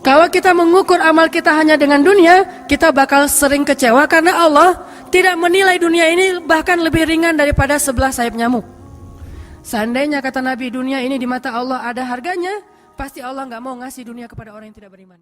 Kalau kita mengukur amal kita hanya dengan dunia, kita bakal sering kecewa karena Allah tidak menilai dunia ini bahkan lebih ringan daripada 11 sayap nyamuk. Seandainya kata Nabi dunia ini di mata Allah ada harganya, pasti Allah nggak mau ngasih dunia kepada orang yang tidak beriman.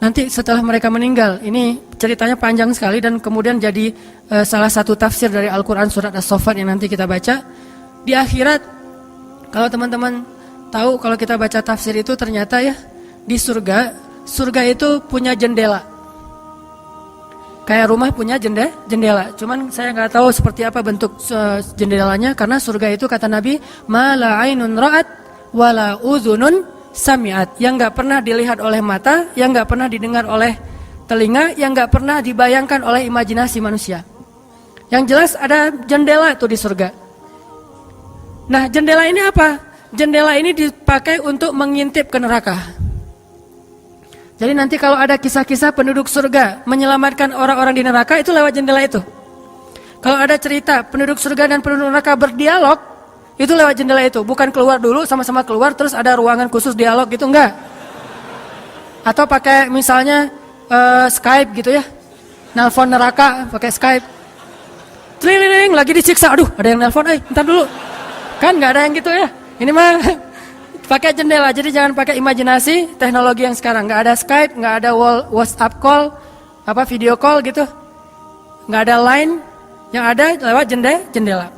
Nanti setelah mereka meninggal, ini ceritanya panjang sekali dan kemudian jadi salah satu tafsir dari Al-Quran surat As-Saffat yang nanti kita baca. Di akhirat, kalau teman-teman tahu kalau kita baca tafsir itu ternyata ya di surga itu punya jendela. Kayak rumah punya jendela. Cuman saya nggak tahu seperti apa bentuk jendelanya karena surga itu kata Nabi, ma la ainun ra'at wa la udhunun sami'at, yang nggak pernah dilihat oleh mata, yang nggak pernah didengar oleh telinga, yang nggak pernah dibayangkan oleh imajinasi manusia. Yang jelas ada jendela itu di surga. Nah, jendela ini apa? Jendela ini dipakai untuk mengintip ke neraka. Jadi nanti kalau ada kisah-kisah penduduk surga menyelamatkan orang-orang di neraka, itu lewat jendela itu. Kalau ada cerita penduduk surga dan penduduk neraka berdialog, itu lewat jendela itu, bukan keluar dulu sama-sama keluar terus ada ruangan khusus dialog gitu, enggak. Atau pakai misalnya Skype gitu ya, nelpon neraka pakai Skype. Tling lagi disiksa, aduh ada yang nelpon, bentar dulu. Kan enggak ada yang gitu ya. Ini mah pakai jendela, jadi jangan pakai imajinasi teknologi yang sekarang. Enggak ada Skype, enggak ada WhatsApp call, video call gitu. Enggak ada line, yang ada lewat jendela.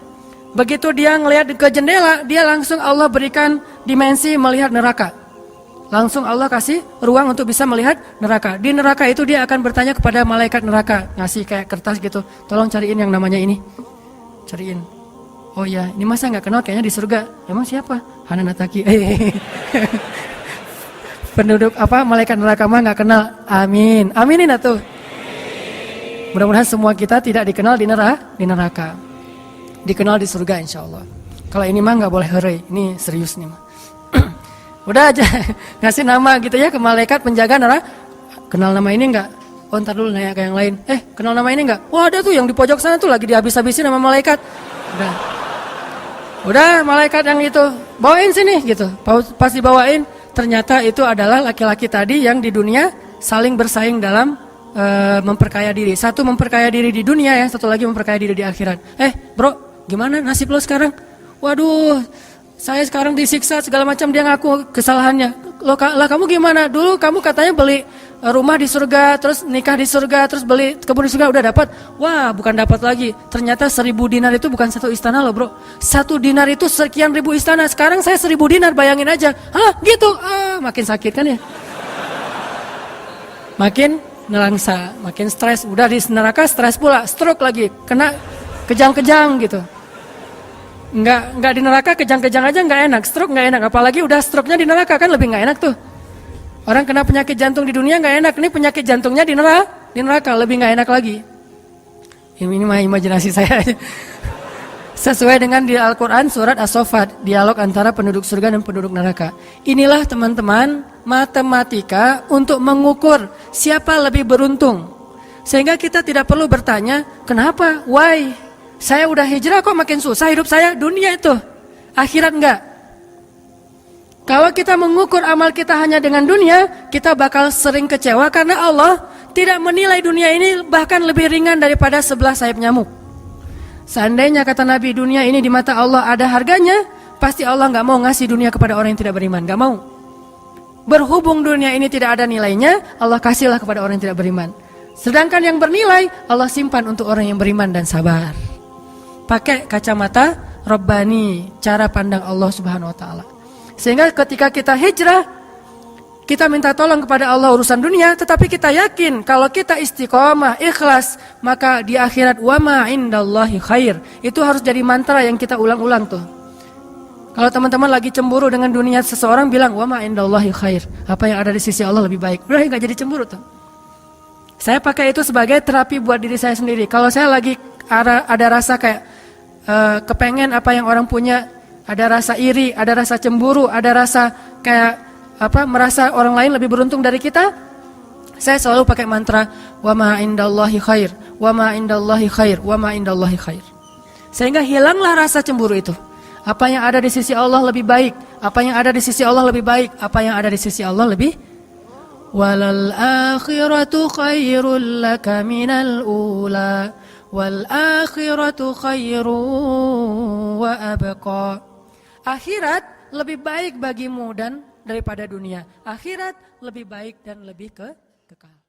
Begitu dia ngelihat ke jendela, dia langsung Allah berikan dimensi melihat neraka. Langsung Allah kasih ruang untuk bisa melihat neraka. Di neraka itu dia akan bertanya kepada malaikat neraka, ngasih kayak kertas gitu. Tolong cariin yang namanya ini. Cariin. Oh ya, ini masa nggak kenal kayaknya di surga. Emang siapa? Hanan Ataki. Penduduk malaikat neraka mah nggak kenal. Amin. Aminin atuh. Mudah-mudahan semua kita tidak dikenal di neraka. Dikenal di surga insya Allah. Kalau ini mah nggak boleh heureuy, ini serius nih mah. Udah aja ngasih nama gitu ya ke malaikat penjaga neraka. Kenal nama ini nggak? Oh ntar dulu nanya ke yang lain. Kenal nama ini nggak? Wah ada tuh yang di pojok sana tuh lagi dihabis-habisin sama malaikat. Udah malaikat yang itu bawain sini gitu. Pas dibawain ternyata itu adalah laki-laki tadi yang di dunia saling bersaing dalam memperkaya diri. Satu memperkaya diri di dunia, yang satu lagi memperkaya diri di akhirat. Bro, gimana nasib lo sekarang? Waduh, saya sekarang disiksa segala macam, dia ngaku kesalahannya. Lah kamu gimana? Dulu kamu katanya beli rumah di surga, terus nikah di surga, terus beli kebun di surga, udah dapat. Wah, bukan dapat lagi. Ternyata 1000 dinar itu bukan satu istana loh, bro. 1 dinar itu sekian ribu istana. Sekarang saya 1000 dinar, bayangin aja. Hah, gitu. Makin sakit kan ya? Makin nelangsa, makin stres. Udah di neraka stres pula, stroke lagi, kena kejang-kejang gitu. Enggak di neraka kejang-kejang aja enggak enak, stroke enggak enak, apalagi udah stroke-nya di neraka kan lebih enggak enak tuh. Orang kena penyakit jantung di dunia enggak enak, ini penyakit jantungnya di neraka lebih enggak enak lagi. Ini mah imajinasi saya aja. Sesuai dengan di Al-Quran surat As-Saffat, dialog antara penduduk surga dan penduduk neraka. Inilah teman-teman matematika untuk mengukur siapa lebih beruntung. Sehingga kita tidak perlu bertanya, kenapa? Why? Saya udah hijrah kok makin susah hidup saya, dunia itu. Akhirat enggak. Kalau kita mengukur amal kita hanya dengan dunia, kita bakal sering kecewa karena Allah tidak menilai dunia ini bahkan lebih ringan daripada 11 sayap nyamuk. Seandainya kata Nabi dunia ini di mata Allah ada harganya, pasti Allah nggak mau ngasih dunia kepada orang yang tidak beriman, nggak mau. Berhubung dunia ini tidak ada nilainya, Allah kasihlah kepada orang yang tidak beriman. Sedangkan yang bernilai, Allah simpan untuk orang yang beriman dan sabar. Pakai kacamata Rabbani, cara pandang Allah Subhanahu Wa Taala. Sehingga ketika kita hijrah, kita minta tolong kepada Allah urusan dunia, tetapi kita yakin kalau kita istiqomah, ikhlas, maka di akhirat wa ma indallahi khair. Itu harus jadi mantra yang kita ulang-ulang tuh. Kalau teman-teman lagi cemburu dengan dunia seseorang, bilang wa ma indallahi khair. Apa yang ada di sisi Allah lebih baik. Udah enggak jadi cemburu tuh. Saya pakai itu sebagai terapi buat diri saya sendiri. Kalau saya lagi ada rasa kayak kepengen apa yang orang punya, ada rasa iri, ada rasa cemburu, ada rasa kayak merasa orang lain lebih beruntung dari kita, saya selalu pakai mantra wa ma indallahi khair, wa ma indallahi khair, wa ma indallahi khair. Sehingga hilanglah rasa cemburu itu. Apa yang ada di sisi Allah lebih baik, apa yang ada di sisi Allah lebih baik, apa yang ada di sisi Allah lebih walal akhiratu khairul laka minal ula wal akhiratu khairu wa abqa. Akhirat lebih baik bagimu dan daripada dunia. Akhirat lebih baik dan lebih kekal.